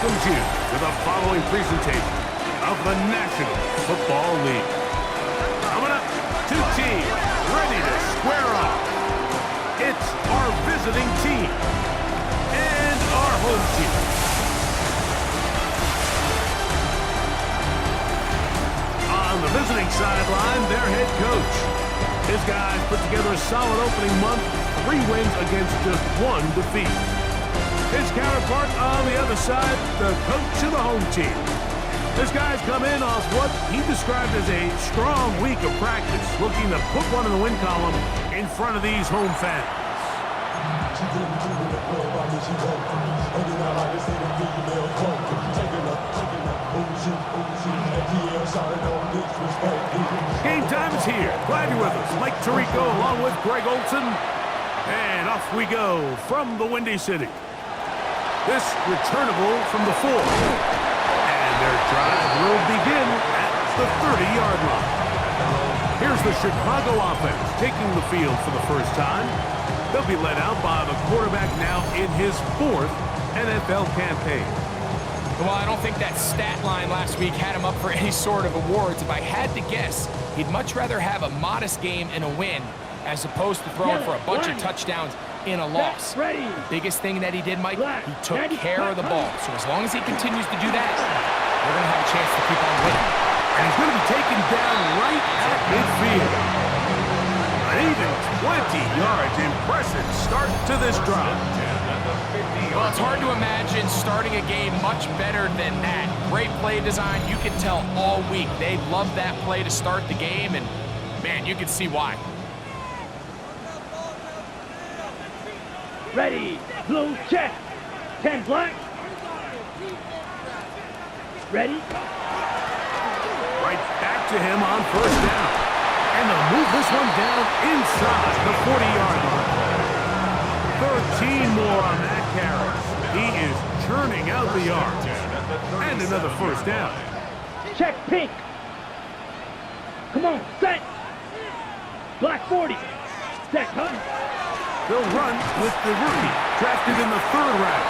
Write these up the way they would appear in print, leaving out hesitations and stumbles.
welcomes you to the following presentation of the National Football League. Coming up, two teams ready to square off. It's our visiting team and our home team. On the visiting sideline, their head coach. His guys put together a solid opening month, 3 wins against just 1 defeat. His counterpart on the other side, the coach of the home team. His guys come in off what he described as a strong week of practice, looking to put one in the win column in front of these home fans. Game time is here. Glad you're with us. Mike Tirico along with Greg Olson. And off we go from the Windy City. This returnable from the 4. And their drive will begin at the 30-yard line. Here's the Chicago offense taking the field for the first time. They'll be led out by the quarterback now in his 4th NFL campaign. Well, I don't think that stat line last week had him up for any sort of awards. If I had to guess, he'd much rather have a modest game and a win as opposed to throwing for a bunch of touchdowns in a loss. The biggest thing that he did, Mike, he took care of the ball. So as long as he continues to do that, we're going to have a chance to keep on winning. And he's going to be taken down right at midfield. An even 20 yards. Impressive start to this drive. Well, it's hard to imagine starting a game much better than that. Great play design. You can tell all week they love that play to start the game, and, man, you can see why. Ready, blue, check. 10 black. Ready? Right back to him on first down. And they'll move this one down inside the 40-yard line. 13 more on that carry. He is churning out the yards. And another first down. Check pink. Come on, set. Black 40. Set, huh? They'll run with the rookie, drafted in the 3rd round.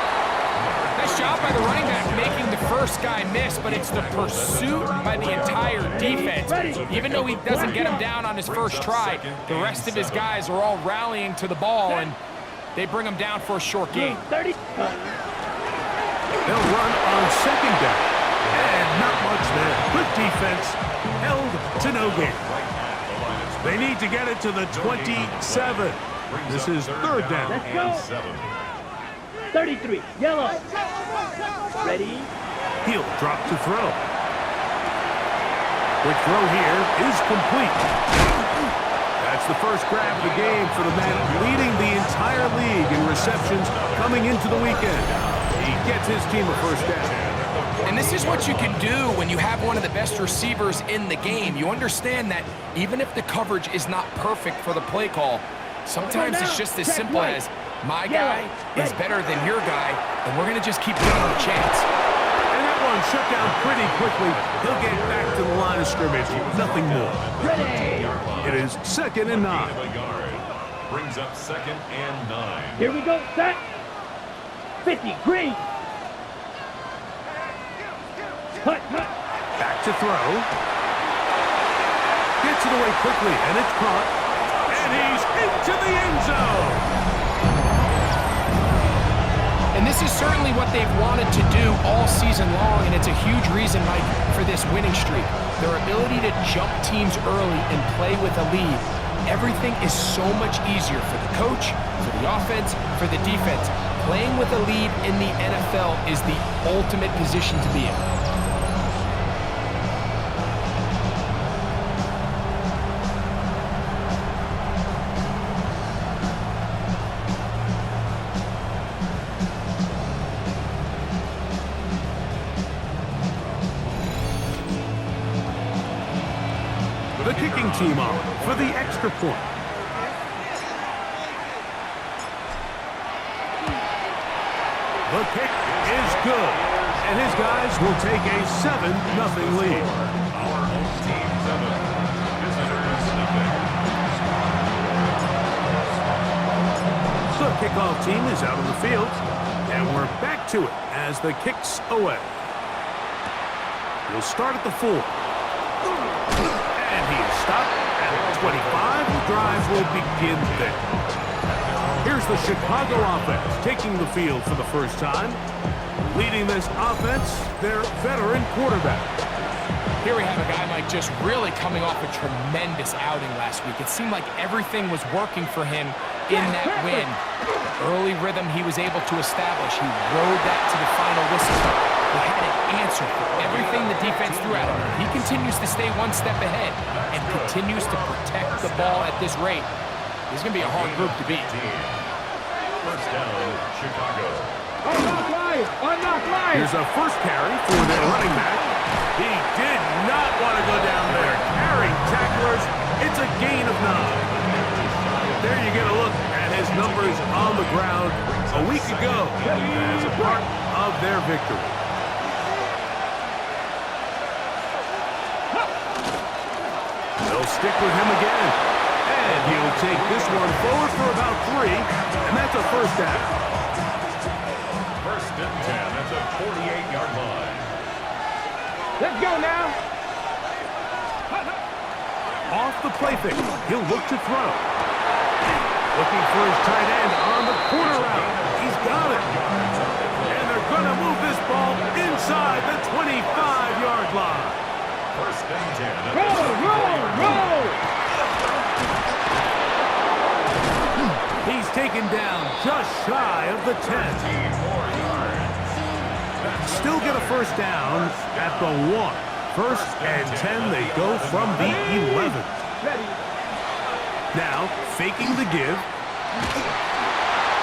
Nice job by the running back making the first guy miss, but it's the pursuit by the entire defense. Even though he doesn't get him down on his first try, the rest of his guys are all rallying to the ball, and they bring him down for a short gain. 30. They'll run on 2nd down. And not much there. Good defense, held to no gain. They need to get it to the 27. This is 3rd down. Let's go. 33, yellow. Ready? He'll drop to throw. Quick throw here is complete. That's the first grab of the game for the man leading the entire league in receptions coming into the weekend. He gets his team a first down. And this is what you can do when you have one of the best receivers in the game. You understand that even if the coverage is not perfect for the play call, sometimes it's just as simple as my guy is better than your guy, and we're going to just keep giving him a chance. And that one shut down pretty quickly. He'll get back to the line of scrimmage. Nothing more. Ready. It is 2nd and 9. Brings up 2nd and 9. Here we go, set. 50, green. Hut, hut. Back to throw. Gets it away quickly, and it's caught. And he's into the end zone. And this is certainly what they've wanted to do all season long, and it's a huge reason, Mike, for this winning streak. Their ability to jump teams early and play with a lead. Everything is so much easier for the coach, for the offense, for the defense. Playing with a lead in the NFL is the ultimate position to be in. The kicking team on for the extra point. The kick is good, and his guys will take a 7-0 lead. Our home team 7, visitors nothing. The kickoff team is out on the field. And And we're back to it as the kick's away. He'll start at the 4. And he is stopped at 25. The drive will begin there. Here's the Chicago offense taking the field for the first time. Leading this offense, their veteran quarterback. Here we have a guy, Mike, just really coming off a tremendous outing last week. It seemed like everything was working for him in that win. The early rhythm he was able to establish, he rode that to the final whistle. He had an answer for everything the defense threw at him. He continues to stay one step ahead and continues to protect the ball at this rate. This is going to be a hard group to beat. First down, Chicago. Here's a first carry for their running back. He did not want to go down there. Carrying tacklers, it's a gain of 9. There you get a look at his numbers on the ground a week ago as a part of their victory. They'll stick with him again. And he'll take this one forward for about 3, and that's a first down. First and 10 at the 48-yard line. Let's go now. Off the play fake, he'll look to throw. Looking for his tight end on the corner route. He's got it. And they're going to move this ball inside the 25-yard line. First and 10. Roll! He's taken down just shy of the 10. 14 more yards. Still get a first down at the 1. First and 10, they go from the 11. Ready. Now, faking the give.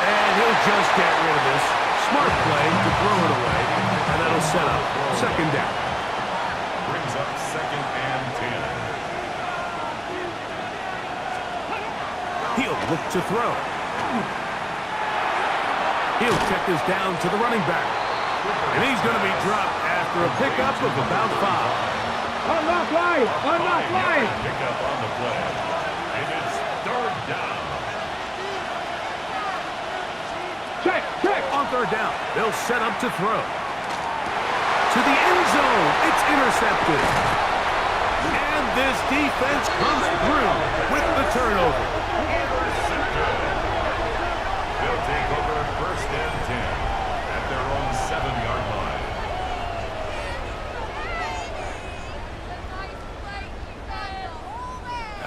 And he'll just get rid of this. Smart play to throw it away. And that'll set up second down. Brings up second and 10. He'll look to throw. He'll check this down to the running back. And he's going to be dropped after a pickup of about 5. Unlock line. Pick up on the play. It is third down. Check. On third down, they'll set up to throw. To the end zone, it's intercepted. And this defense comes through with the turnover. They'll take over first and 10 at their own 7-yard line.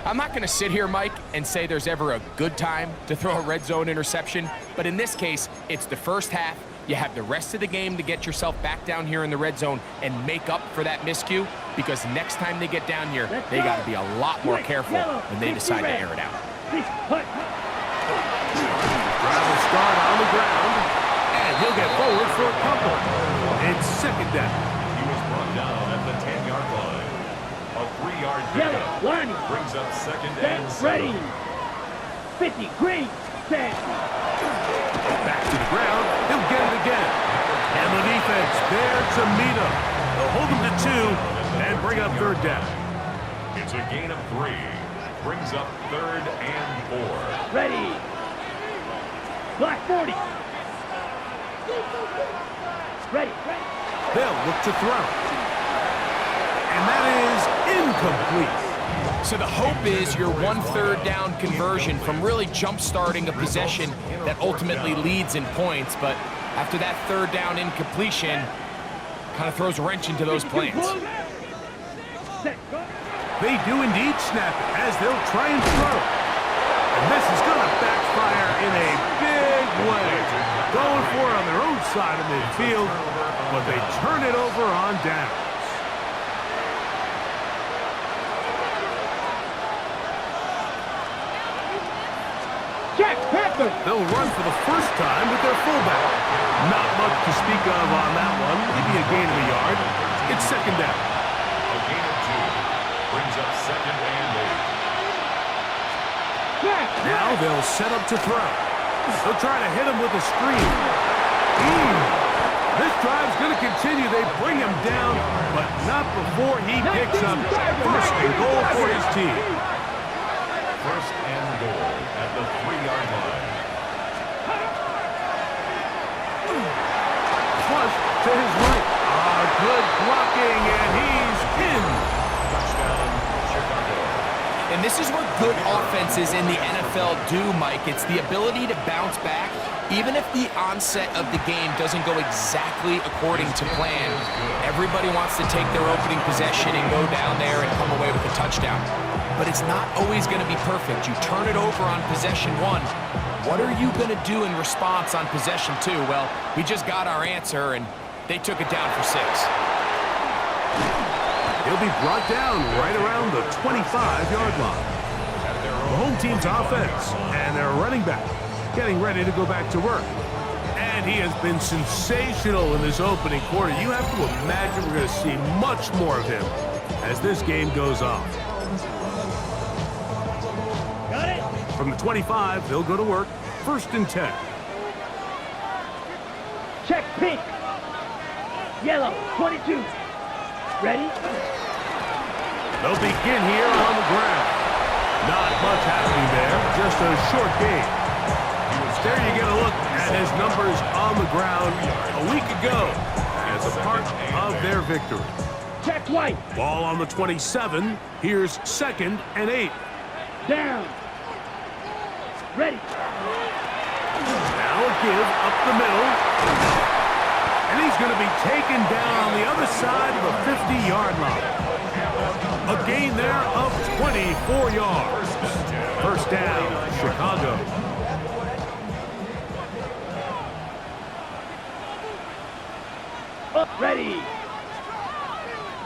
I'm not going to sit here, Mike, and say there's ever a good time to throw a red zone interception, but in this case, it's the first half. You have the rest of the game to get yourself back down here in the red zone and make up for that miscue, because next time they get down here, they got to be a lot more careful when they decide to air it out. Drive will start on the ground, and he'll get forward for a couple. It's second down. He was brought down at the 10-yard line. A 3-yard pickup brings up second and 7. Ready. 50 green. Set. Back to the ground. He'll get it again. And the defense there to meet him. They'll hold him to 2 and bring up third down. It's a gain of 3. Brings up third and 4. Ready. Black 40. Ready. They'll look to throw. And that is incomplete. So the hope is your 1/3 down conversion from really jump-starting a possession that ultimately leads in points, but after that third down incompletion, kind of throws a wrench into those plans. They do indeed snap it as they'll try and throw. And this is going to backfire in a big way. Going for it on their own side of midfield, but they turn it over on downs. Check. Panther. They'll run for the first time with their fullback. Not much to speak of on that one. Maybe a gain of a yard. It's second down. A gain of 2. Brings up second and 8. Check. Now they'll set up to throw. They'll try to hit him with a screen. This drive's going to continue. They bring him down, but not before he picks up first and goal for his team. First and goal at the 3-yard line. This is what good offenses in the NFL do, Mike. It's the ability to bounce back, even if the onset of the game doesn't go exactly according to plan. Everybody wants to take their opening possession and go down there and come away with a touchdown. But it's not always going to be perfect. You turn it over on possession 1. What are you going to do in response on possession 2? Well, we just got our answer, and they took it down for 6. He'll be brought down right around the 25-yard line. The home team's offense and their running back getting ready to go back to work. And he has been sensational in this opening quarter. You have to imagine we're going to see much more of him as this game goes on. Got it. From the 25, they'll go to work. 1st and 10. Check pink. Yellow, 22. Ready? They'll begin here on the ground. Not much happening there, just a short game. There you get a look at his numbers on the ground a week ago as a part of their victory. Check white. Ball on the 27. Here's 2nd and 8. Down. Ready. Now a give up the middle. And he's going to be taken down on the other side of the 50-yard line. A gain there of 24 yards. 1st down, Chicago. Up, ready.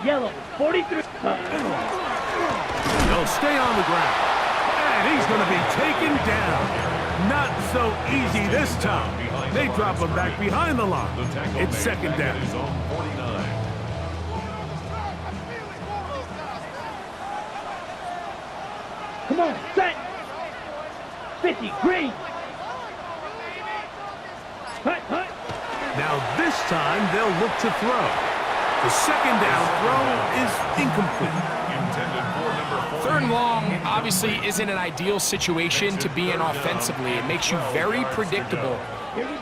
Yellow, 43. They'll stay on the ground. And he's going to be taken down. Not so easy this time. They drop him back behind the line. It's 2nd down. Come on, set. 50, green. Hut, hut. Now this time they'll look to throw. The 2nd down throw is incomplete. 3rd and long obviously isn't an ideal situation to be in offensively. It makes you very predictable,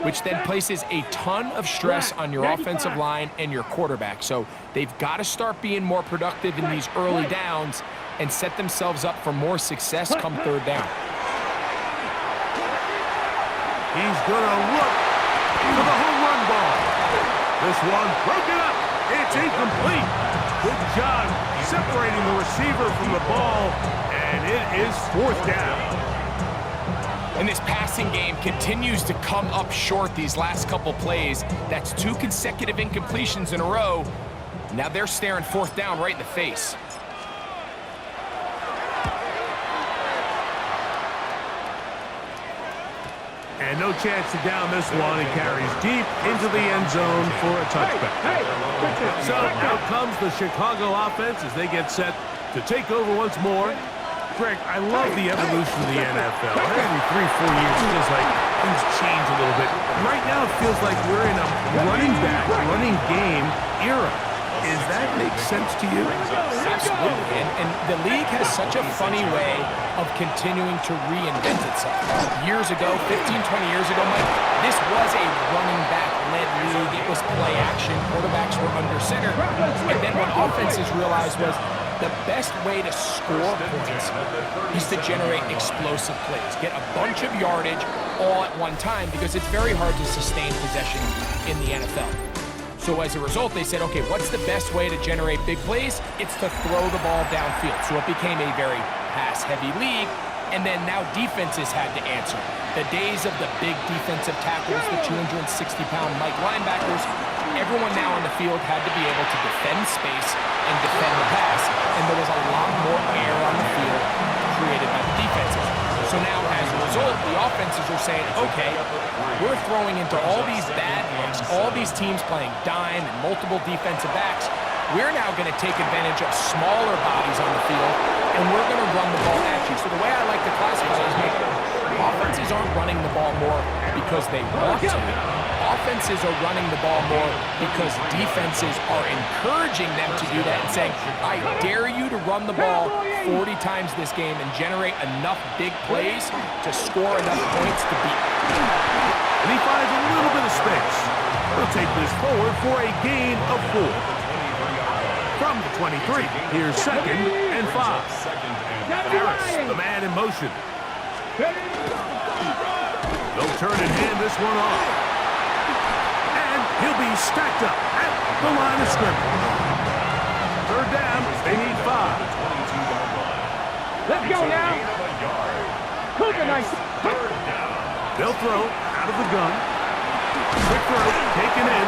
which then places a ton of stress on your offensive line and your quarterback. So they've got to start being more productive in these early downs and set themselves up for more success come 3rd down. He's going to look for the home run ball. This one broken up. It's incomplete. Good job separating the receiver from the ball, and it is 4th down. And this passing game continues to come up short these last couple plays. That's 2 consecutive incompletions in a row. Now they're staring 4th down right in the face. And no chance to down this one. He carries deep into the end zone for a touchback. So out comes the Chicago offense as they get set to take over once more. Greg, I love the evolution of the NFL. Every 3-4 years, it feels like things change a little bit. Right now, it feels like we're in a running back, running game era. Does that make sense to you? Absolutely. And the league has such a funny way of continuing to reinvent itself. Years ago, 15, 20 years ago, Mike, this was a running back-led league. It was play action. Quarterbacks were under center. And then what offenses realized was the best way to score points is to generate explosive plays. Get a bunch of yardage all at one time because it's very hard to sustain possession in the NFL. So as a result, they said, okay, what's the best way to generate big plays? It's to throw the ball downfield. So it became a very pass-heavy league, and then now defenses had to answer. The days of the big defensive tackles, the 260-pound Mike linebackers, everyone now on the field had to be able to defend space and defend the pass, and there was a lot more air on the field created by the defenses. So now, as a result, the offenses are saying, okay, we're throwing into all these bad looks, all these teams playing dime and multiple defensive backs. We're now going to take advantage of smaller bodies on the field, and we're going to run the ball at you. So the way I like to classify it is offenses aren't running the ball more because they want to. Offenses are running the ball more because defenses are encouraging them to do that and saying, I dare you to run the ball 40 times this game and generate enough big plays to score enough points to beat them. And he finds a little bit of space. He'll take this forward for a gain of 4. From the 23, here's 2nd and 5. Harris, the man in motion. They'll turn and hand this one off. And he'll be stacked up at the line of scrimmage. Third down, they need 5. Let's go now. Cougar nice. They'll throw out of the gun. Quick throw, taken in.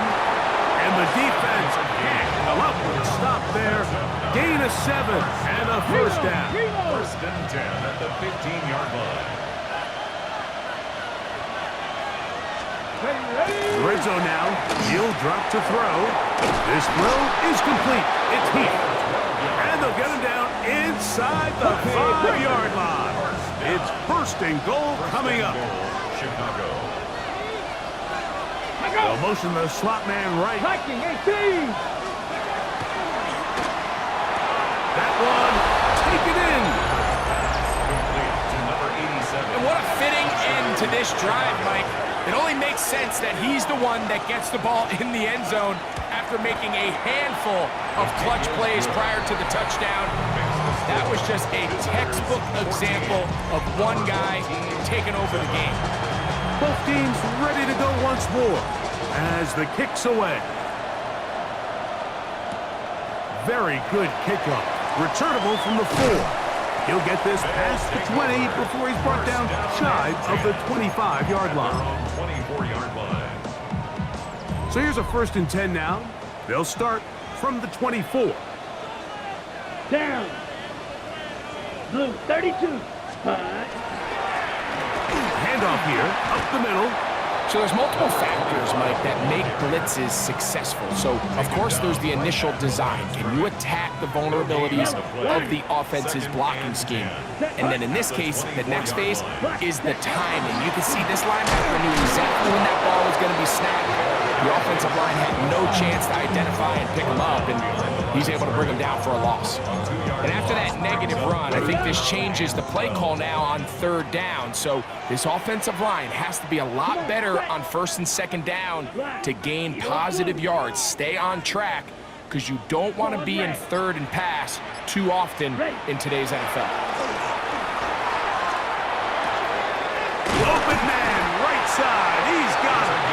And the defense can't come up with a stop there. Gain of 7 and a first down. First and 10 at the 15-yard line. Red zone now. He'll drop to throw. This throw is complete. It's Heath. And they'll get him down inside the 5-yard line. It's first and goal coming up. Chicago. They'll motion the slot man right. Hiking 18. That one taken in. Complete to number 87. And what a fitting end to this drive, Mike. It only makes sense that he's the one that gets the ball in the end zone after making a handful of clutch plays prior to the touchdown. That was just a textbook example of one guy taking over the game. Both teams ready to go once more as the kick's away. Very good kickoff. Returnable from the 4. He'll get this past the 20 before he's brought down shy of the 25-yard line. 24-yard line. So here's a first and 10 now. They'll start from the 24. Down. Blue 32. Handoff here, up the middle. So there's multiple factors, Mike, that make blitzes successful. So, of course, there's the initial design. Can you attack the vulnerabilities of the offense's blocking scheme? And then in this case, the next phase is the timing. You can see this linebacker knew exactly when that ball was going to be snapped. The offensive line had no chance to identify and pick him up, and he's able to bring him down for a loss. And after that negative run, I think this changes the play call now on third down. So this offensive line has to be a lot better on first and second down to gain positive yards. Stay on track because you don't want to be in third and pass too often in today's NFL. Open man, right side, he's got it.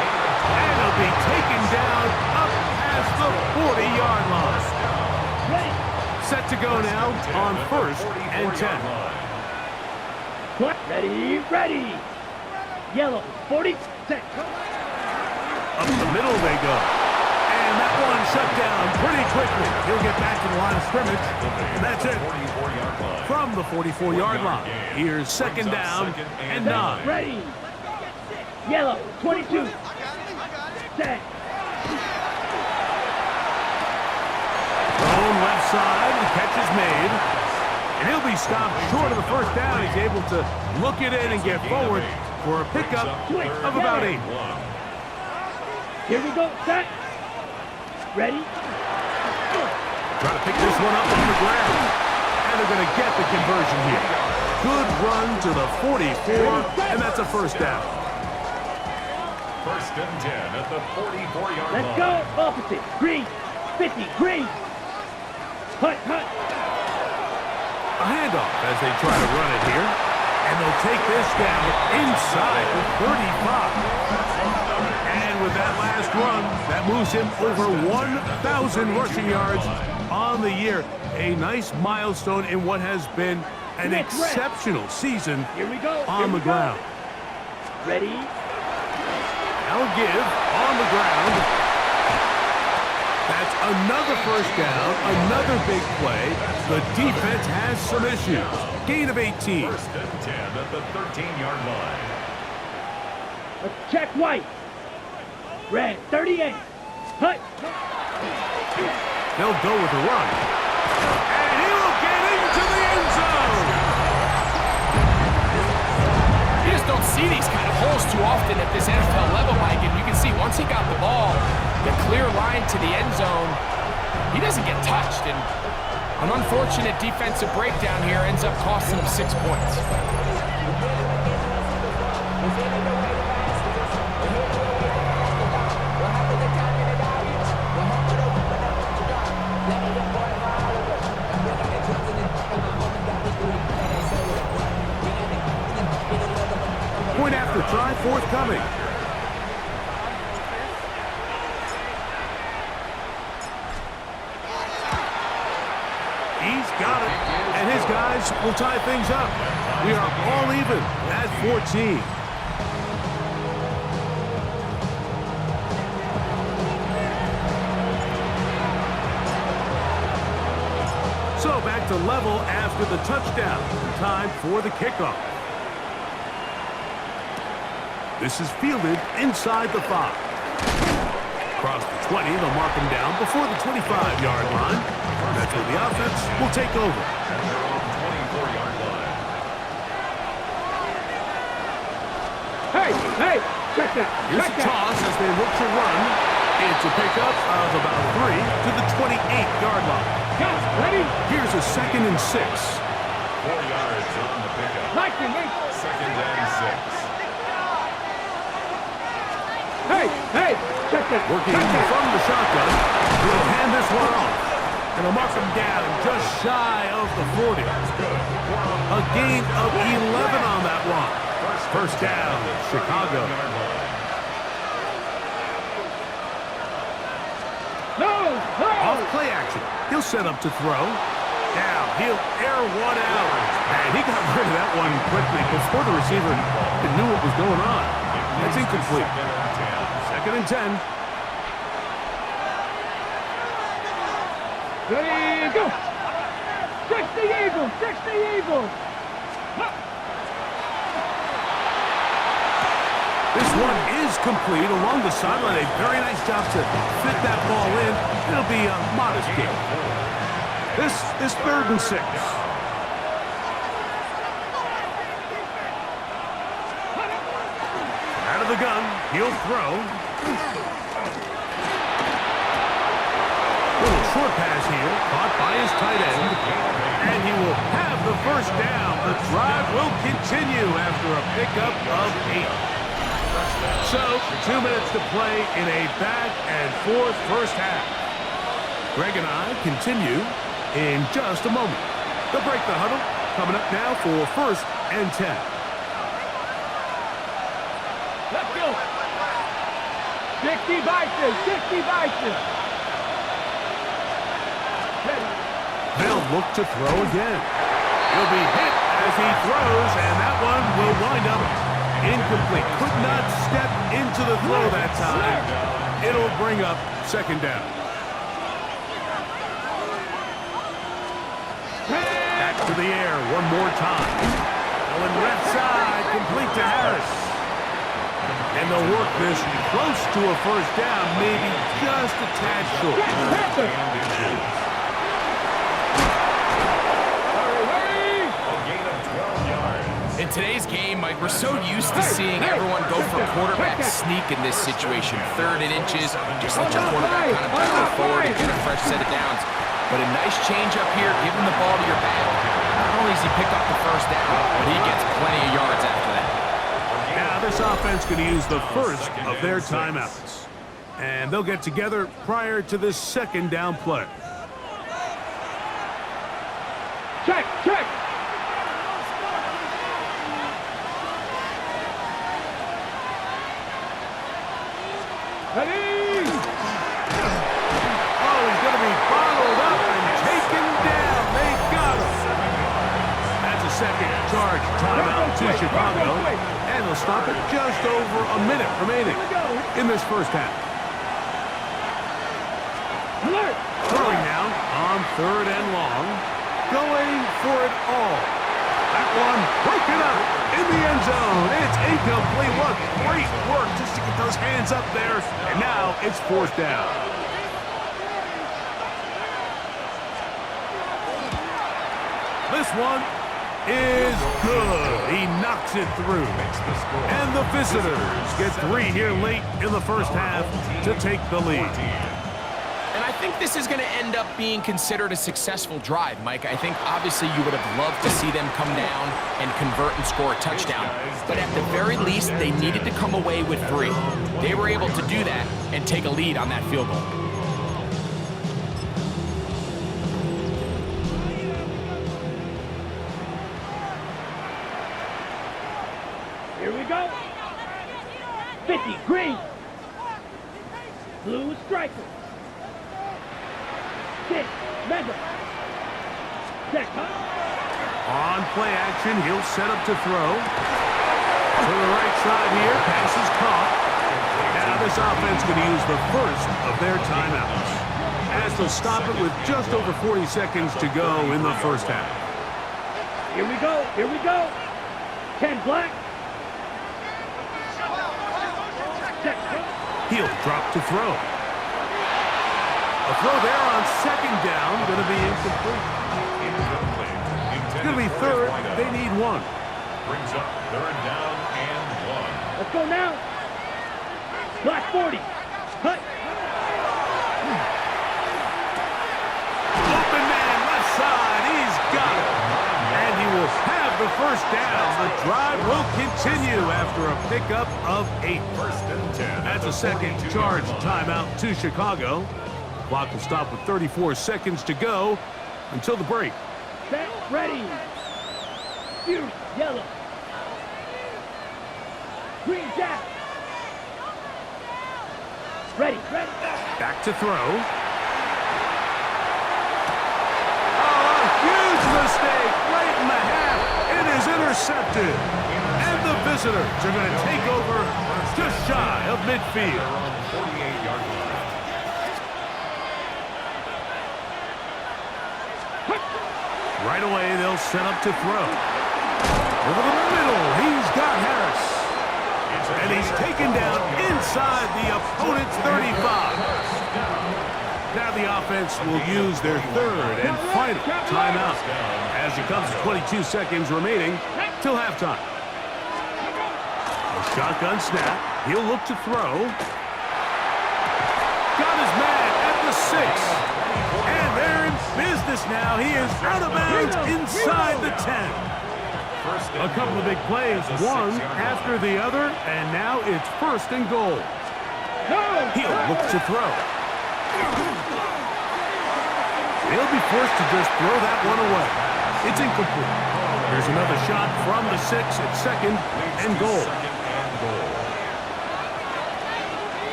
And he'll be taken down up past the 40-yard line. Set to go now on first and 10. Ready, ready. Yellow 40. Set. Up the middle they go. And that one shut down pretty quickly. He'll get back to the line of scrimmage. And that's it. From the 44-yard line. Here's second down and 9. Ready. Yellow 22. Set. Thrown left side, the catch is made. And he'll be stopped short of the first down. He's able to look it in and get forward for a pickup of about 8. Here we go. Set. Ready. Try to pick this one up on the ground. And they're going to get the conversion here. Good run to the 44, and that's a first down. First and 10 at the 44-yard line. Let's go. Opposite. Green. 50. Green. Hut, hut. A handoff as they try to run it here. And they'll take this down inside the 35. And with that last run, that moves him over 1,000 rushing yards on the year. A nice milestone in what has been an exceptional season Here we go. on the ground. Ready. Now give on the ground. That's another first down, another big play. The defense has some issues. Gain of 18. First and 10 at the 13-yard line. Let's check white. Red 38. Hut. They'll go with the run. And he will get into the end zone. You just don't see these kind of holes too often at this NFL level, Mike. And you can see once he got the ball, the clear line to the end zone, he doesn't get touched. And an unfortunate defensive breakdown here ends up costing him 6 points. Point after try forthcoming. He's got it, and his guys will tie things up. We are all even at 14. So back to level after the touchdown. Time for the kickoff. This is fielded inside the 5. Across the 20, they'll mark him down before the 25-yard line. That's where the offense will take over. At their own 24-yard line. Hey, check that. Here's a toss as they look to run. It's a pickup of about 3 to the 28-yard line. Got it, ready? Here's a 2nd and 6. 4 yards on the pickup. Like it, mate. 2nd and 6. Hey, check that. Working from the shotgun, he'll hand this one off. And he'll mark him down just shy of the 40. A gain of 11 on that one. First down, Chicago. No. Off play action. He'll set up to throw. Now he'll air one out. And he got rid of that one quickly before the receiver knew what was going on. That's incomplete. 2nd and 10. Ready, go. 60 Eagles, 60 Eagles. This one is complete along the sideline. A very nice job to fit that ball in. It'll be a modest gain. This is 3rd and 6. Out of the gun, he'll throw. Little short pass here, caught by his tight end. And he will have the first down. The drive will continue after a pickup of 8. So, 2 minutes to play in a back-and-forth first half. Greg and I continue in just a moment. They'll break the huddle. Coming up now for 1st and 10. Let's go. 60 Bison. They'll look to throw again. He'll be hit as he throws, and that one will wind up incomplete. Could not step into the throw that time. It'll bring up 2nd down. Back to the air one more time. Going left side, complete to Harris. And they'll work this close to a first down, maybe just a tad short. In today's game, Mike, we're so used to seeing everyone go for quarterback sneak in this situation. 3rd and inches, just let your quarterback kind of barrel forward and get a fresh set of downs. But a nice change up here, give him the ball to your back. Not only does he pick up the first down, but he gets plenty of yards after that. Now this offense going to use the first of their timeouts. And they'll get together prior to this 2nd down play. Check. Ready? Oh, he's going to be bottled up and taken down. They got him. That's a 2nd charge timeout to Chicago. And they'll stop it just over a minute remaining in this first half. Throwing now on 3rd and long. Going for it all. That one broken up in the end zone. It's incomplete. What great work just to get those hands up there. And now it's 4th down. This one is good. He knocks it through. And the visitors get 3 here late in the first half to take the lead. And I think this is going to end up being considered a successful drive, Mike. I think obviously you would have loved to see them come down and convert and score a touchdown. But at the very least, they needed to come away with 3. They were able to do that and take a lead on that field goal. Here we go. 50, green. Blue striker. 6, mega. Check, On play action, he'll set up to throw. To the right side here, pass is caught. Now this offense going to use the first of their timeouts, as they'll stop it with just over 40 seconds to go in the first half. Here we go, here we go. 10 black. Check. He'll drop to throw. A throw there on second down, going to be incomplete. It's going to be third. They need one. Brings up third down and 1. Let's go now. Black 40. Cut. Open man, left side. He's got it. And he will have the first down. The drive will continue after a pickup of 8. First and 10. That's a second charge timeout to Chicago. Clock will stop with 34 seconds to go until the break. Set, ready. Fuse, yellow. Green jack. Ready. Back to throw. Oh, a huge mistake late in the half. It is intercepted. And the visitors are going to take over just shy of midfield. 48-yard line. Right away, they'll set up to throw. Over the middle, he's got Harris. And he's taken down inside the opponent's 35. Now the offense will use their third and final timeout as it comes to 22 seconds remaining till halftime. A shotgun snap. He'll look to throw. Got his man at the 6. And they're in business now. He is out of bounds inside the 10. A couple of big plays, one after the other, and now it's first and goal. He'll look to throw. He'll be forced to just throw that one away. It's incomplete. Here's another shot from the 6 at second and goal.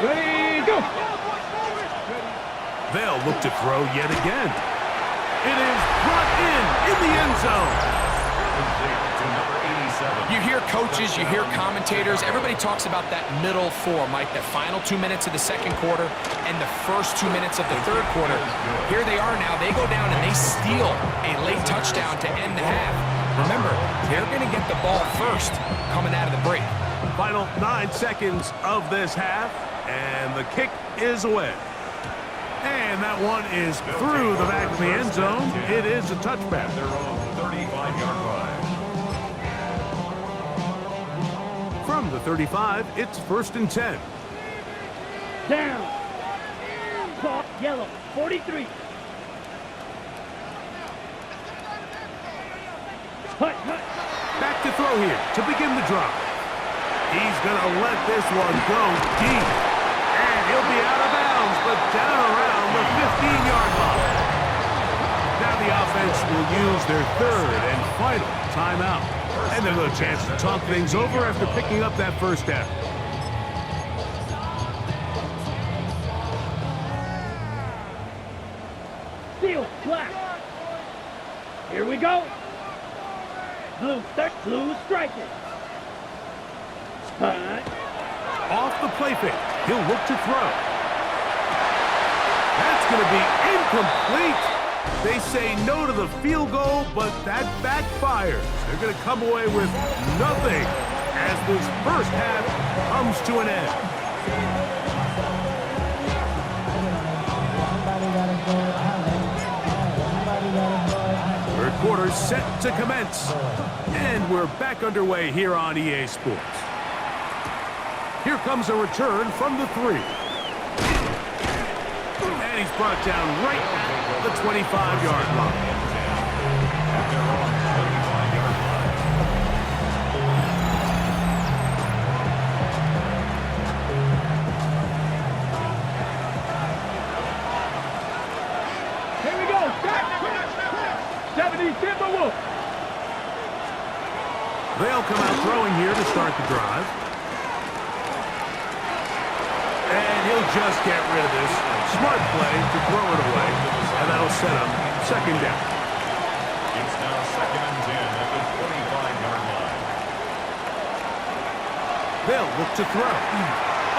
Ready, go. They'll look to throw yet again. It is brought in the end zone. You hear coaches, you hear commentators, everybody talks about that middle 4, Mike, the final 2 minutes of the second quarter and the first 2 minutes of the third quarter. Here they are now. They go down and they steal a late touchdown to end the half. Remember, they're going to get the ball first coming out of the break. Final 9 seconds of this half, and the kick is away. And that one is through the back of the end zone. It is a touchback. Their own 35-yard line. From the 35, it's first and 10. Down. Clock, yellow, 43. Hut. Back to throw here to begin the drive. He's going to let this one go deep. And he'll be out of bounds, but down around the 15-yard line. Now the offense will use their third and final timeout. And they'll have a chance to talk things over after picking up that first down. Steel, black. Here we go. Blue striker. Off the play fake, he'll look to throw. That's going to be incomplete. They say no to the field goal, but that backfires. They're going to come away with nothing as this first half comes to an end. Third quarter set to commence. And we're back underway here on EA Sports. Here comes a return from the 3. And he's brought down right at the 25-yard line. Here we go. 70 Timberwolves. They'll come out throwing here here to start the drive. And he'll just get rid of this. Smart play to throw it away. And that'll set up second down. It's now 2nd and 10 at the 25-yard line. They'll look to throw.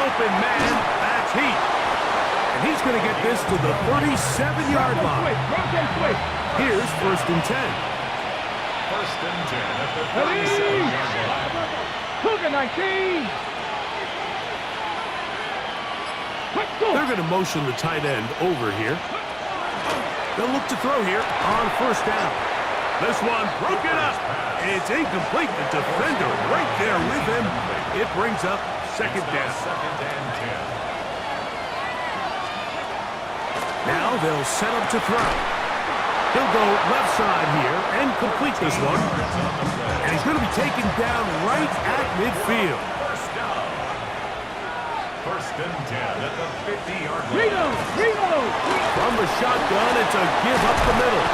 Open man, that's heat. And he's going to get this to the 37-yard line. Here's 1st and 10. 1st and 10 at the 37-yard line. Cougar 19. They're going to motion the tight end over here. They'll look to throw here on 1st down. This one broken up. It's incomplete. The defender right there with him. It brings up 2nd down. 2nd and 10. Now they'll set up to throw. He'll go left side here and complete this one. And he's going to be taken down right at midfield. 1st and 10 at the 50-yard line. From the shotgun, it's a give up the middle.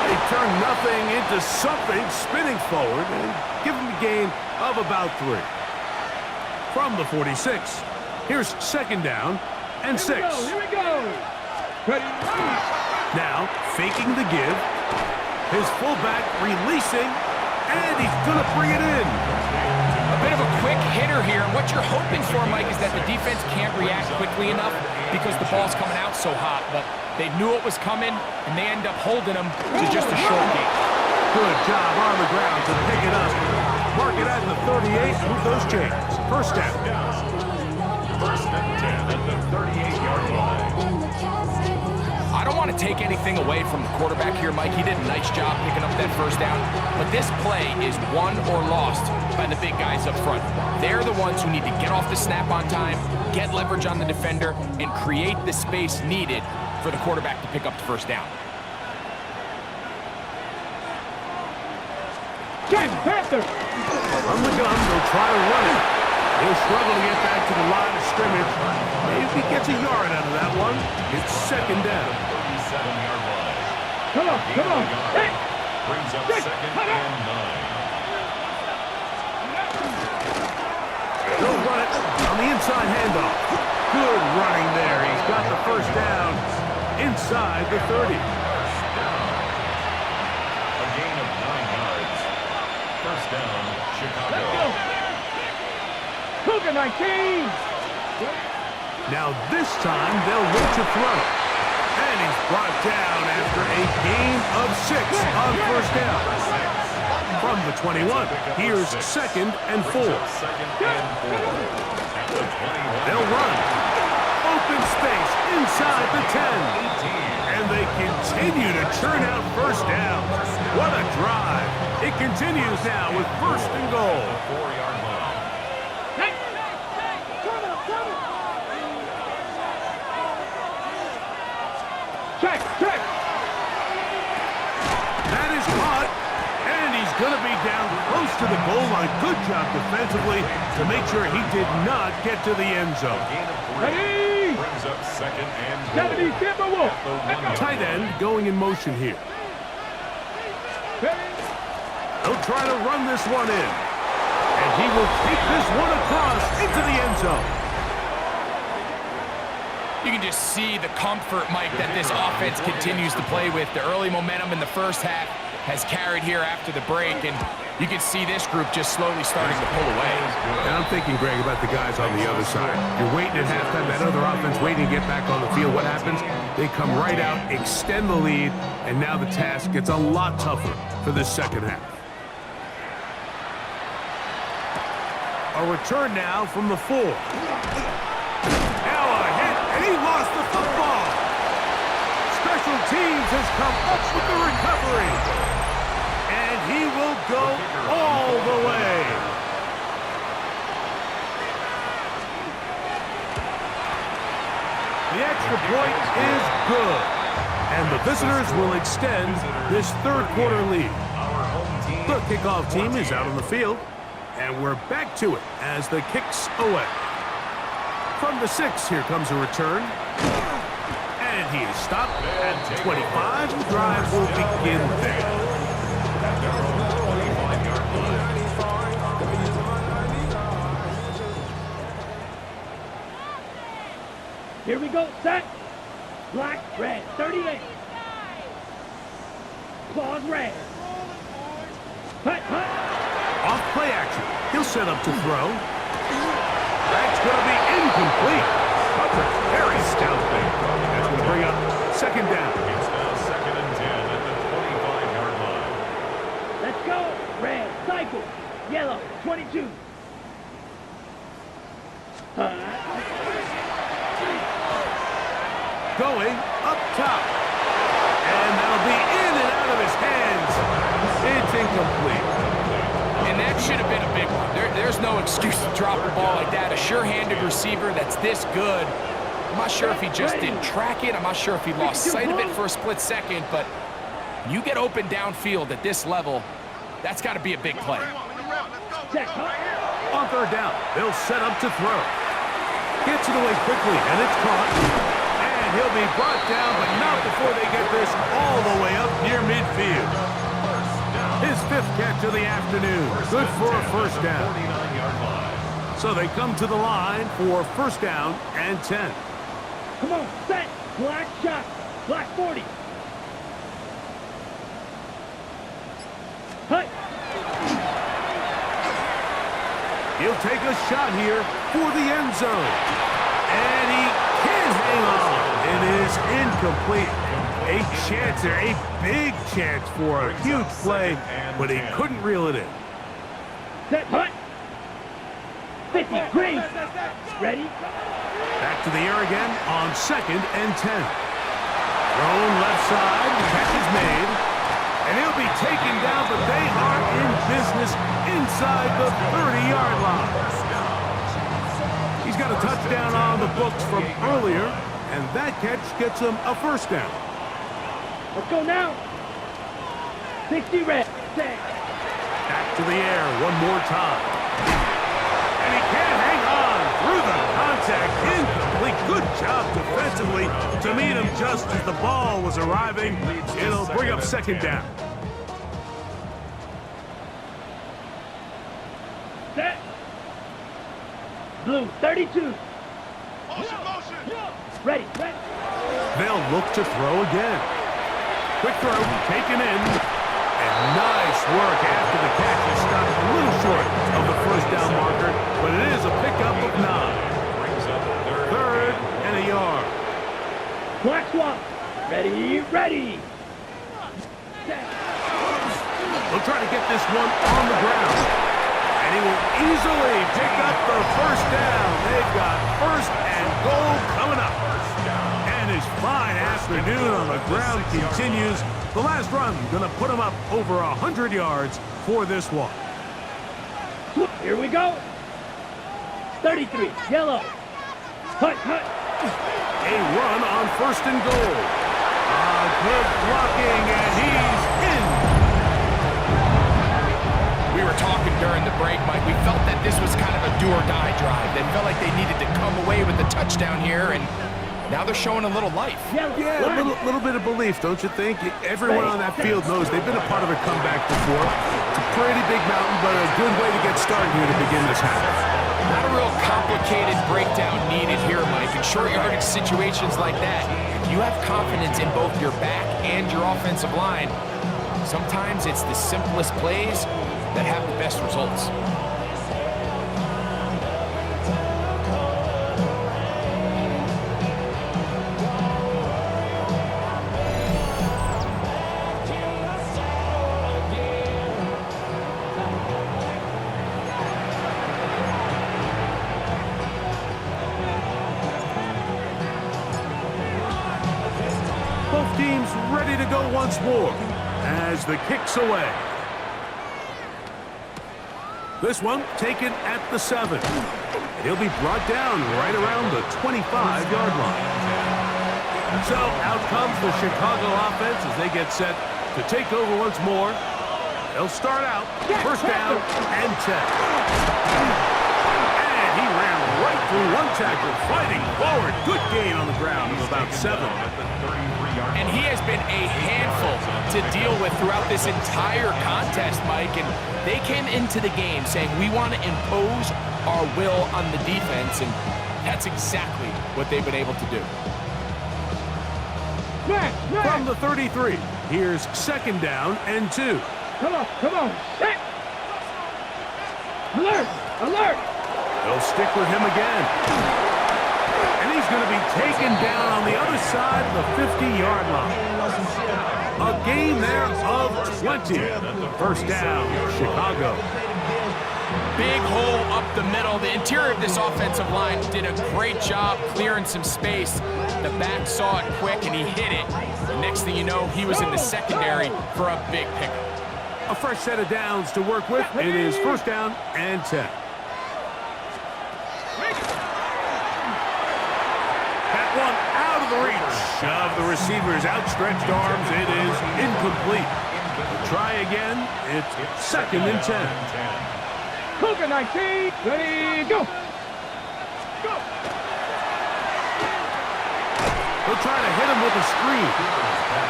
They turn nothing into something, spinning forward, and give him a gain of about 3. From the 46, here's 2nd down and 6. Here we go. Ready. Now, faking the give. His fullback releasing, and he's going to bring it in. A bit of a quick hitter here, and what you're hoping for, Mike, is that the defense can't react quickly enough because the ball's coming out so hot, but they knew it was coming, and they end up holding them to just a short gain. Good job on the ground to pick it up. Mark it at the 38, move those chains. 1st down. 1st and 10 at the 38-yard line. I don't want to take anything away from the quarterback here, Mike. He did a nice job picking up that 1st down. But this play is won or lost by the big guys up front. They're the ones who need to get off the snap on time, get leverage on the defender, and create the space needed for the quarterback to pick up the 1st down. Panther. From the gun, they'll try to run it. He'll struggle to get back to the line of scrimmage. Maybe he gets a yard out of that one. It's 2nd down. 37-yard line. Come on. Hey. Brings up 2nd and 9. They'll run it on the inside handoff. Good running there. He's got the 1st down inside the 30. A gain of 9 yards. 1st down, Chicago. Let's go. Cougar 19. Now this time they'll look to throw. And he's brought down after a gain of 6 on 1st down. From the 21, here's 2nd and 4. 2nd and 4. At the 21. They'll run. Open space inside the 10. And they continue to churn out 1st downs. What a drive. It continues now with 1st and goal. 4-yard line. Check. That is caught, and he's going to be down close to the goal line. Good job defensively to make sure he did not get to the end zone. Gain of 3. Ready. Brings up 2nd and goal. 70 Timberwolf. At the 1-yard Tight end going in motion here. They'll try to run this one in. And he will take this one across into the end zone. You can just see the comfort, Mike, that this offense continues to play with. The early momentum in the 1st half has carried here after the break, and you can see this group just slowly starting to pull away. And I'm thinking, Greg, about the guys on the other side. You're waiting at halftime, that other offense waiting to get back on the field. What happens? They come right out, extend the lead, and now the task gets a lot tougher for this 2nd half. A return now from the 4. Now a hit, and he lost the football. Special teams has come up with the recovery. And he will go all the way. The extra point is good. And the visitors will extend this 3rd quarter lead. The kickoff team is out on the field. And we're back to it as the kicks away. From the 6, here comes a return. And he is stopped at 25. The drive will begin there. Here we go. Set. Black, red. 38. Claws red. Hut, hut. Off play action. He'll set up to throw. That's going to be incomplete. That's a very stout thing. That's going to bring up second down. It's now 2nd and 10 at the 25-yard line. Let's go. Red. Cycle. Yellow. 22. Going up top. And that'll be in and out of his hands. It's incomplete. And that should have been a big one. There's no excuse to drop a ball like that. A sure-handed receiver that's this good. I'm not sure if he just didn't track it. I'm not sure if he lost sight of it for a split second. But you get open downfield at this level, that's got to be a big play. On third down, they'll set up to throw. Gets it away quickly, and it's caught. And he'll be brought down, but not before they get this all the way up near midfield. His 5th catch of the afternoon. Good for a first down. 49-yard line. So they come to the line for first down and 10. Come on. Set. Black shot. Black 40. Hut. He'll take a shot here for the end zone. And he can't hang on. It is incomplete. A chance there, a big chance for a huge play, but he couldn't reel it in. Set. Hut. 50. Green. Ready. Back to the air again on 2nd and 10. Thrown left side, the catch is made. And he'll be taken down, but they are in business inside the 30-yard line. He's got a touchdown on the books from earlier, and that catch gets him a first down. Let's go now. 60 red. Set. Back to the air one more time. And he can't hang on through the contact. Incomplete. Good job defensively to meet him just as the ball was arriving. It'll bring up second down. Set. Blue 32. Ready. Ready. They'll look to throw again. Quick throw, taken in. And nice work after the catch. He stopped a little short of the first down marker, but it is a pickup of 9. Brings up 3rd and a yard. Black swap. Ready. Ready. Set. They'll try to get this one on the ground. And he will easily pick up the first down. They've got 1st and goal coming up. And his fine afternoon on the ground continues. The last run going to put him up over 100 yards for this one. Here we go. 33. Yellow. Hut, hut. A run on 1st and goal. Good blocking, and he's in. We were talking during the break, Mike. We felt that this was kind of a do-or-die drive. They felt like they needed to come away with the touchdown here, and now they're showing a little life. Yeah, a little bit of belief, don't you think? Everyone on that field knows they've been a part of a comeback before. It's a pretty big mountain, but a good way to get started here to begin this half. Not a real complicated breakdown needed here, Mike. In short yardage situations like that, if you have confidence in both your back and your offensive line, sometimes it's the simplest plays that have the best results. Both teams ready to go once more as the kick's away. This one taken at the 7. He'll be brought down right around the 25-yard line. So out comes the Chicago offense as they get set to take over once more. They'll start out first down and 10. And he ran right through one tackle, fighting forward. Good gain on the ground of about 7. at the 33-yard And he has been a handful to deal with throughout this entire contest, Mike. And they came into the game saying, we want to impose our will on the defense, and that's exactly what they've been able to do. From the 33, here's 2nd down and 2. Come on, set! Alert, alert! They'll stick with him again. And he's going to be taken down on the other side of the 50-yard line. A gain there of 20. 1st down, Chicago. Big hole up the middle. The interior of this offensive line did a great job clearing some space. The back saw it quick, and he hit it. The next thing you know, he was in the secondary for a big pickup. A fresh set of downs to work with. It is 1st down and 10. That one out of the reach of the receiver's outstretched arms. It is incomplete. Try again. It's 2nd and 10. Cougar 19, ready, go! They'll try to hit him with a screen.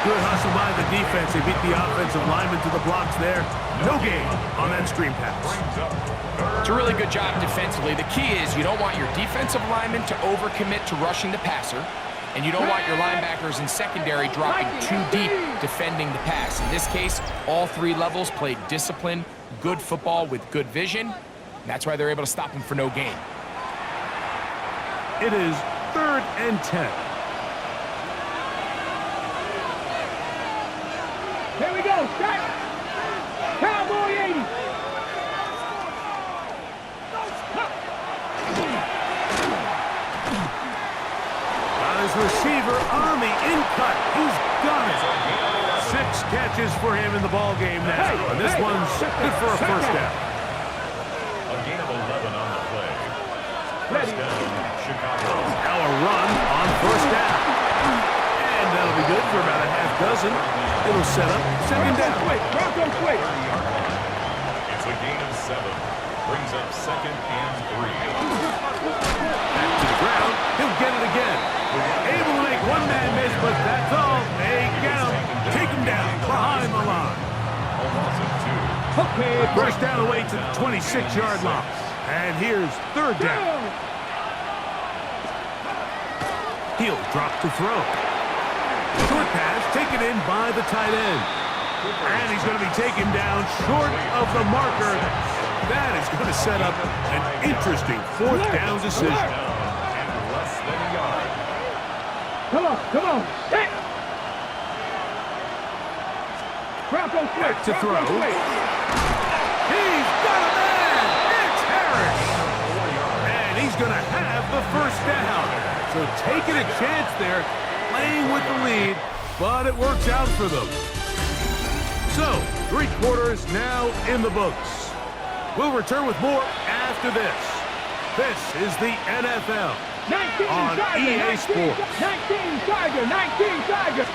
Good hustle by the defense. They beat the offensive lineman to the blocks there. No gain on that screen pass. It's a really good job defensively. The key is you don't want your defensive lineman to overcommit to rushing the passer, and you don't want your linebackers in secondary dropping too deep defending the pass. In this case, all 3 levels played disciplined, good football with good vision. And that's why they're able to stop him for no gain. It is 3rd and 10. Here we go, set! Cowboy 80! Got his receiver on the in-cut. He's got it. 6 catches for him in the ball game now. And this one's good for a 1st down. A gain of 11 on the play. 1st down, Chicago. Now a run on 1st down. And that'll be good for about a half dozen. It'll set up 2nd down. Bronco quick! It's a gain of 7. Brings up 2nd and 3. Back to the ground. He'll get it again. Able to make one man miss, but that's all. They get him. Take him down behind the line. A loss of 2. Okay, 1st down away to the 26-yard line. And here's 3rd down. He'll drop to throw. Short pass taken in by the tight end. And he's going to be taken down short of the marker. That is going to set up an interesting 4th down decision. And less than a yard. Come on, set! Bronco quick! Back to throw. He's got a man! It's Harris! And he's going to have the 1st down. So taking a chance there, playing with the lead, but it works out for them. So, 3 quarters now in the books. We'll return with more after this. This is the NFL 19 on Tiger, EA Sports. 19 Tiger!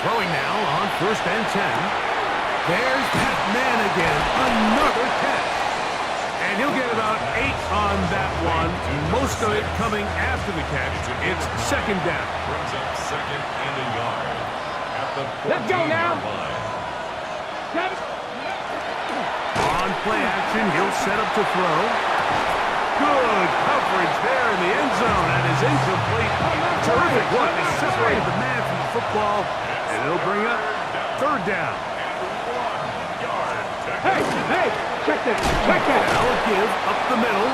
Throwing now on 1st and 10. There's that man again, another catch. And he'll get about 8 on that one, most of it coming after the catch. It's 2nd down. Brings up 2nd and a yard. At the 14-yard Let's go now. line. On play action, he'll set up to throw. Good coverage there in the end zone. That is incomplete. Terrific one. They separated the man from the football, and it'll bring up 3rd down. Hey, check that. Now a give up the middle,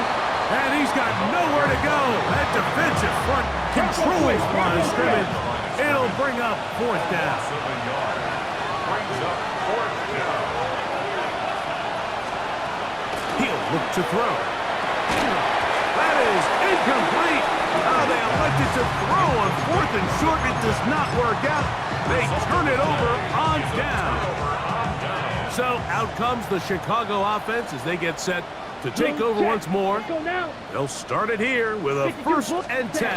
and he's got nowhere to go. That defensive front controls the line of scrimmage. It'll bring up 4th down. 7 yards. Brings up 4th down. He'll look to throw. That is incomplete. How they elected to throw on 4th and short. It does not work out. They turn it over on down. So out comes the Chicago offense as they get set to take over once more. Go now. They'll start it here with a 1st and 10.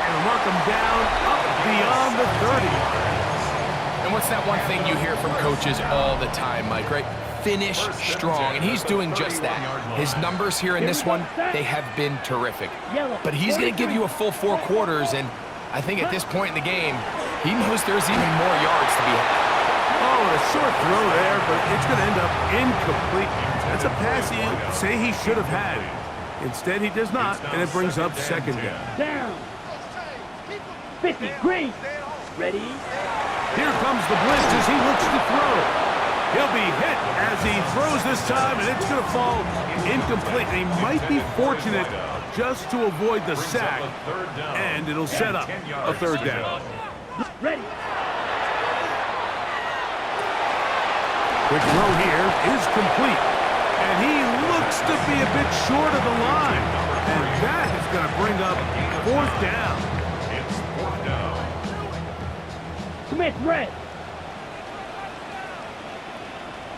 And mark them down up beyond the 30. And what's that one thing you hear from coaches all the time, Mike, right? finish strong, and he's doing just that. His numbers here in this one, they have been terrific. But he's going to give you a full 4 quarters, and I think at this point in the game, he knows there's even more yards to be had. Oh, a short throw there, but it's going to end up incomplete. That's a pass you say he should have had. Instead, he does not, and it brings up second down. Down. 50, green. Ready? Here comes the blitz as he looks to throw. He'll be hit as he throws this time, and it's going to fall incomplete. He might be fortunate just to avoid the sack, and it'll set up a third down. Ready. Quick throw here is complete, and he looks to be a bit short of the line, and that is going to bring up fourth down. It's fourth down. Commit red.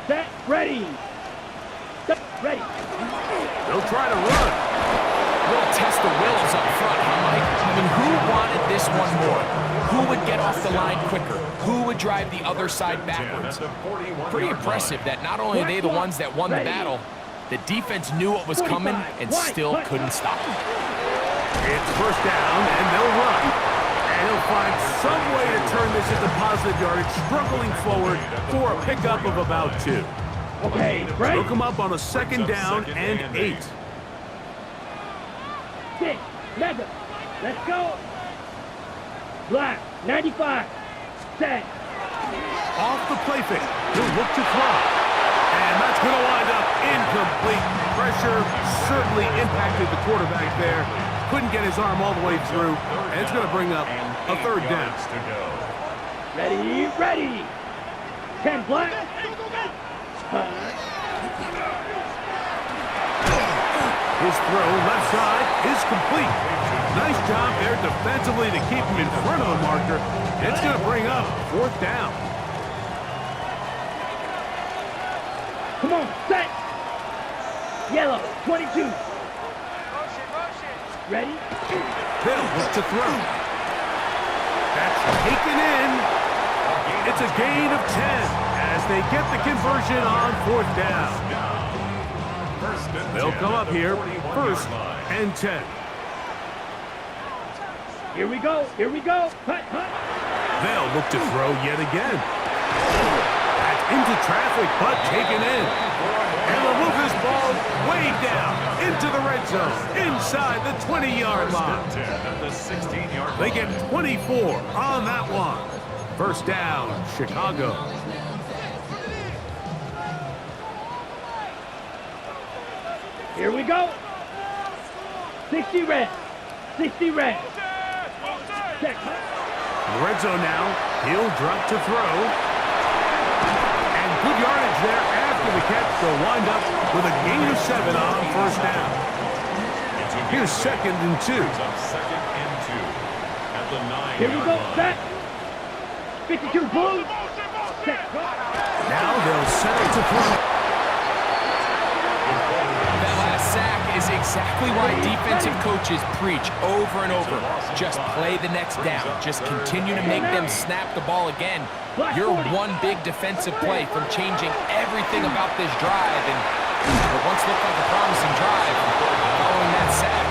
Set, ready. Set, ready. They'll try to run. We'll test the wills up front, huh, Mike? I mean, who wanted this one more? Who would get off the line quicker? Who would drive the other side backwards? Pretty impressive that not only are they the ones that won the battle, the defense knew what was coming and still couldn't stop it. It's first down, and they'll run. And he'll find some way to turn this into positive yardage, struggling forward for a pickup of about 2. Okay, right. Look him up on a second down and 8. 6, mega. Let's go. Black, 95. Set. Off the play fake. He'll look to throw. And that's going to wind up incomplete. Pressure certainly impacted the quarterback there. Couldn't get his arm all the way through. And it's going to bring up a third down. Ready, ready. 10 black. His throw left side is complete. Nice job there defensively to keep him in front of the marker. It's going to bring up fourth down. Come on, set. Yellow, 22. Ready? They'll look to throw. That's taken in. It's a gain of 10 as they get the conversion on fourth down. They'll come up here, first and 10. Here we go, here we go. Hut, hut. They'll look to throw yet again. That's into traffic, but taken in. And they'll move this ball way down into the red zone, inside the 20-yard line. They get 24 on that one. First down, Chicago. Here we go. 60 red. 60 red. Check. In the red zone now. He'll drop to throw. And good yardage there after the catch. They'll wind up with a gain of 7 on first down. Here's second and 2. Here we go. Set. 52 blue. Set. Now they'll set it to throw. That last sack is exactly why defensive coaches preach over and over. Just play the next down. Just continue to make them snap the ball again. You're one big defensive play from changing everything about this drive. And what once looked like a promising drive, following that sack,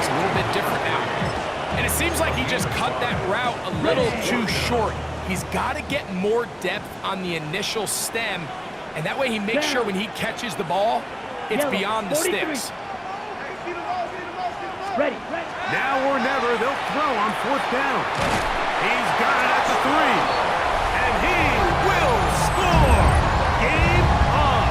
it's a little bit different now. And it seems like he just cut that route a little too short. He's got to get more depth on the initial stem, and that way he makes sure when he catches the ball, it's beyond the sticks. Ready. Now or never, they'll throw on fourth down. He's got it at the 3. And he will score. Game on.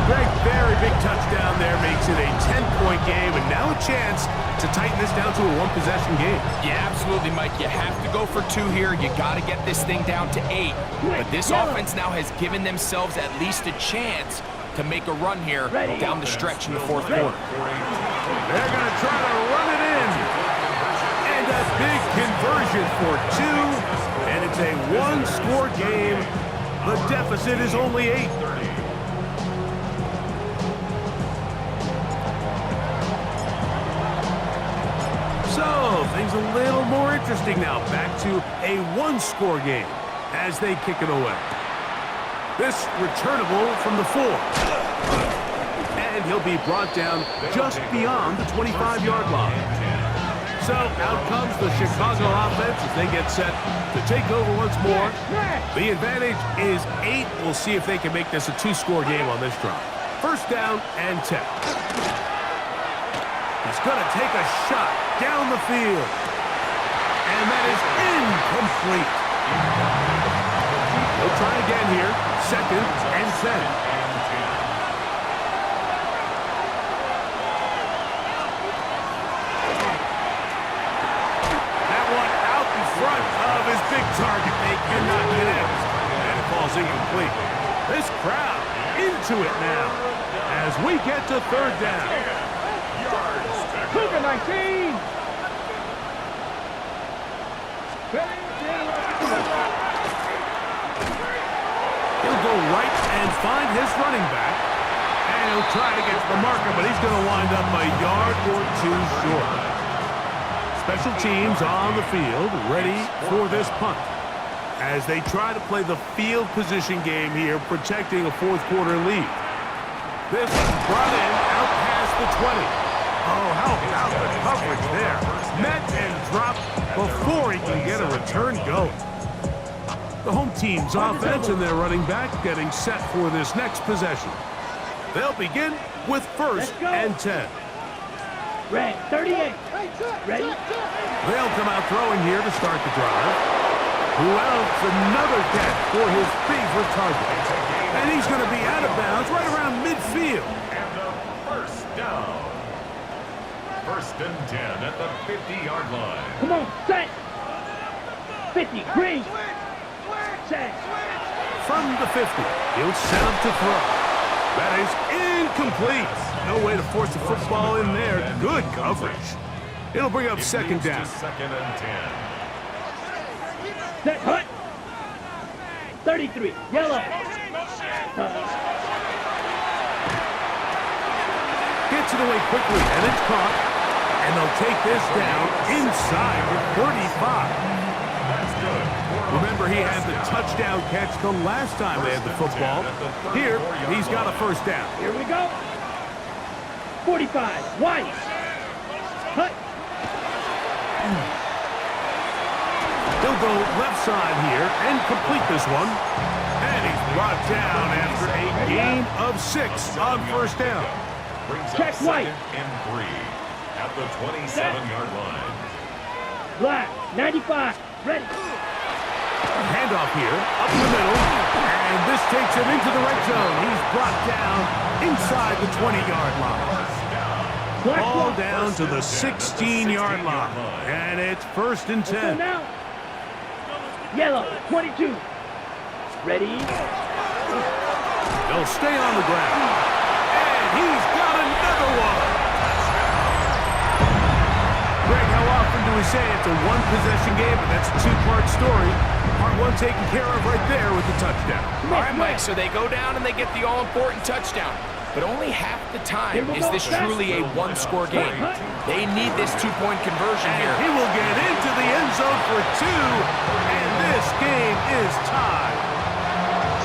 Greg, very big touchdown there makes it a 10-point game, and now a chance to tighten this down to a one-possession game. Yeah, absolutely, Mike. You have to go for 2 here. You got to get this thing down to 8. But this offense now has given themselves at least a chance to make a run here down the stretch in the fourth quarter. They're going to try to run it in. And a big conversion for 2. And it's a one-score game. The deficit is only 8. So, things a little more interesting now. Back to a one-score game as they kick it away. This returnable from the 4. And he'll be brought down just beyond the 25-yard line. So out comes the Chicago offense as they get set to take over once more. The advantage is 8. We'll see if they can make this a 2-score game on this drive. First down and 10. He's going to take a shot down the field. And that is incomplete. He'll try again here. Second and 10. Big target, they cannot connect, and it falls incomplete. This crowd into it now as we get to third down. Cougar 19. He'll go right and find his running back, and he'll try to get to the marker, but he's going to wind up a yard or 2 short. Special teams on the field, ready for this punt. As they try to play the field position game here, protecting a fourth-quarter lead. This brought in out past the 20. Oh, how about the coverage there? Met and dropped before he can get a return going. The home team's offense and their running back getting set for this next possession. They'll begin with first and 10. Red, 38. Ready? They'll come out throwing here to start the drive. Who else? Another catch for his favorite target. And he's going to be out of bounds right around midfield. And the first down. First and 10 at the 50-yard line. Come on, set. 50, green. Set. From the 50, he'll set up to throw. That is incomplete. No way to force the football in there. Good coverage. It'll bring up second down. Second and 10. Set, hut. 33, yellow. Gets it away quickly, and it's caught. And they'll take this down inside the 35. That's good. Remember, he had the touchdown catch the last time they had the football. Here, he's got a first down. Here we go. 45, white. Hut. He'll go left side here and complete this one. And he's brought down after a gain of 6 on first down. Brings Check up white. second and 3 at the 27-yard line. Black, 95, ready. Handoff here, up the middle, and this takes him into the red zone. He's brought down inside the 20-yard line. Black Ball ball. down to the 16-yard line, and it's first and 10. Now. Yellow, 22. Ready. They'll stay on the ground, and he's got another one. Greg, how often do we say it's a one-possession game, but that's a 2-part story? Part 1 taken care of right there with the touchdown. All right, Mike, so they go down and they get the all-important touchdown. But only half the time is this truly a one-score game. They need this 2-point conversion here. He will get into the end zone for 2, and this game is tied.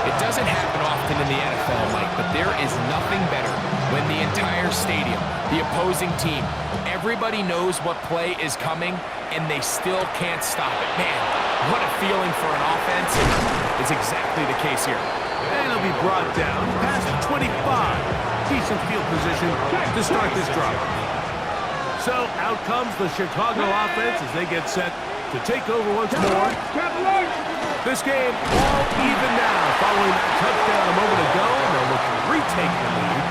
It doesn't happen often in the NFL, Mike, but there is nothing better when the entire stadium, the opposing team, everybody knows what play is coming, and they still can't stop it. Man, what a feeling for an offense. It's exactly the case here. And he'll be brought down past the 25. Decent field position to start this drive. So out comes the Chicago offense as they get set to take over once more. This game all even now following that touchdown a moment ago. And they'll look to retake the lead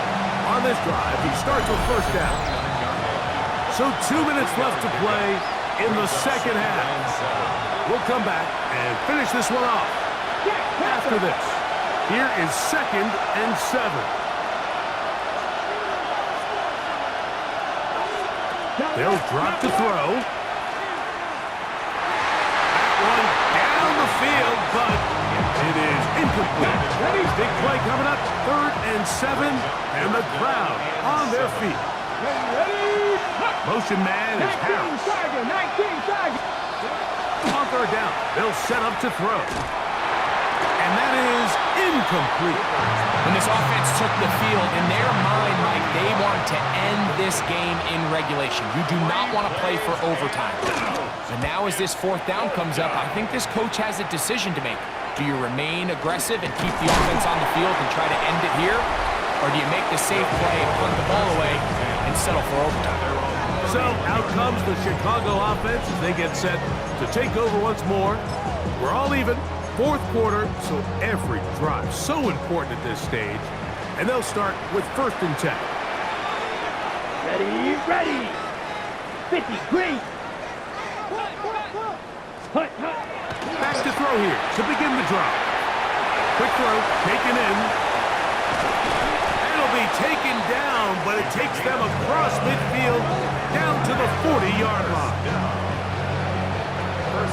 on this drive. He starts with first down. So 2 minutes left to play in the second half. We'll come back and finish this one off after this. Here is second and 7. They'll drop to throw. That one down the field, but it is incomplete. Big play coming up, third and 7, and the crowd on their feet. Motion man is Harris. 19 On third down, they'll set up to throw. And that is incomplete. incomplete. When this offense took the field, in their mind, Mike, they want to end this game in regulation. You do not want to play for overtime. And now as this fourth down comes up, I think this coach has a decision to make. Do you remain aggressive and keep the offense on the field and try to end it here? Or do you make the safe play, punt the ball away, and settle for overtime? So out comes the Chicago offense as they get set to take over once more. We're all even. Fourth quarter, so every drive so important at this stage. And they'll start with 1st and 10. Ready, ready. 50, green. Hut. Back to throw here to begin the drive. Quick throw, taken in. It'll be taken down, but it takes them across midfield down to the 40-yard line.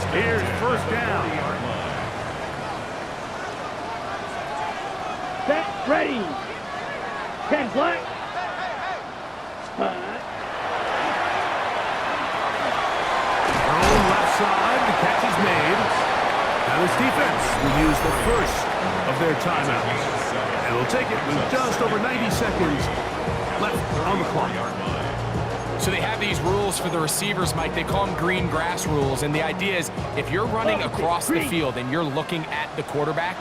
Here's 1st down. Set, ready. 10 black. Thrown left side, the catch is made. Now this defense will use the first of their timeouts. And will take it with just over 90 seconds left on the clock. So they have these rules for the receivers, Mike. They call them green grass rules. And the idea is if you're running across the field and you're looking at the quarterback,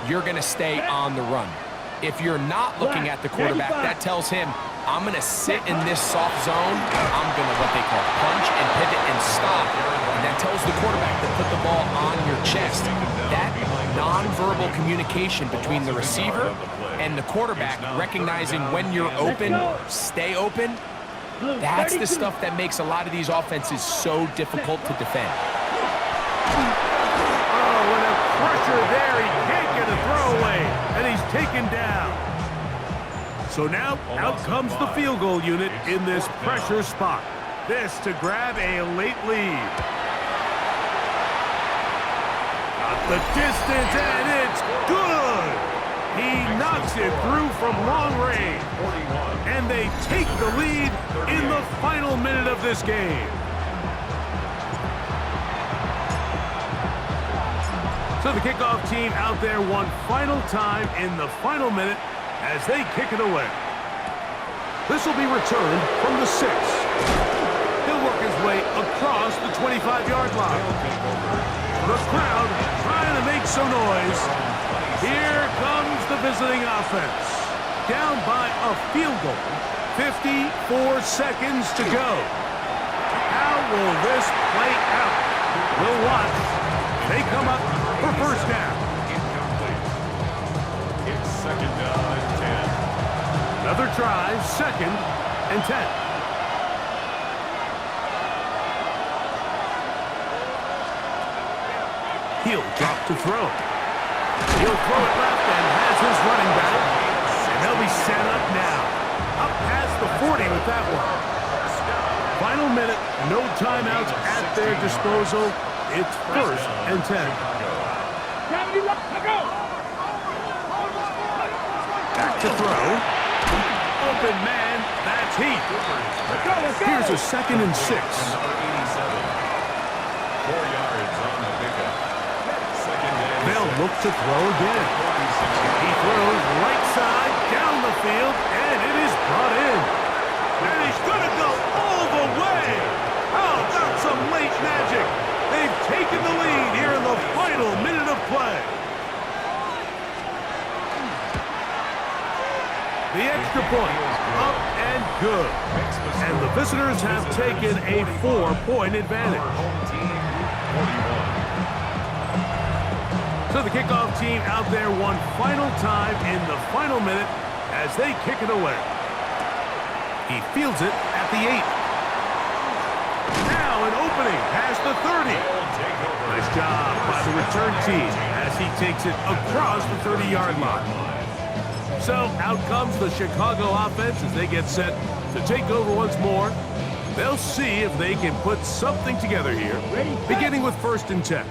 you're going to stay on the run. If you're not looking at the quarterback, that tells him, I'm going to sit in this soft zone. I'm going to what they call punch and pivot and stop. And that tells the quarterback to put the ball on your chest. That nonverbal communication between the receiver and the quarterback, recognizing when you're open, stay open, that's the stuff that makes a lot of these offenses so difficult to defend. Oh, and a pressure there. He can't get a throwaway, and he's taken down. So now, out comes the field goal unit in this pressure spot. This to grab a late lead. Got the distance, and it's good. He knocks it through from long range. And they take the lead in the final minute of this game. So the kickoff team out there one final time in the final minute as they kick it away. This will be returned from the 6. He'll work his way across the 25-yard line. The crowd trying to make some noise. Here comes the visiting offense. Down by a field goal. 54 seconds to go. How will this play out? We'll watch. They come up for 1st down. It's 2nd down and 10. Another try, 2nd and 10. He'll drop to throw. He'll throw it left and has his running back. And they'll be set up now. Up past the 40 with that one. Final minute, no timeouts at their disposal. It's 1st and 10. Back to throw. Open man, that's heat. Here's a 2nd and 6. 4 yards on the pickup. 2nd and They'll look to throw again. He throws right side down the field, and it is brought in. And he's going to go all the way. How about some late magic? They've taken the lead here in the final minute of play. The extra point, up and good. And the visitors have taken a 4-point advantage. So the kickoff team out there one final time in the final minute as they kick it away. He fields it at the 8. Now an opening past the 30. Nice job by the return team as he takes it across the 30-yard line. So out comes the Chicago offense as they get set to take over once more. They'll see if they can put something together here, beginning with 1st and 10.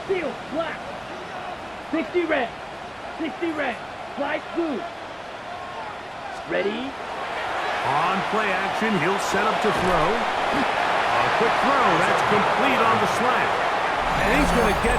Field black. 60 red. 60 red. Flash blue. Ready? On play action, he'll set up to throw. A quick throw, that's complete on the slant. And he's going to get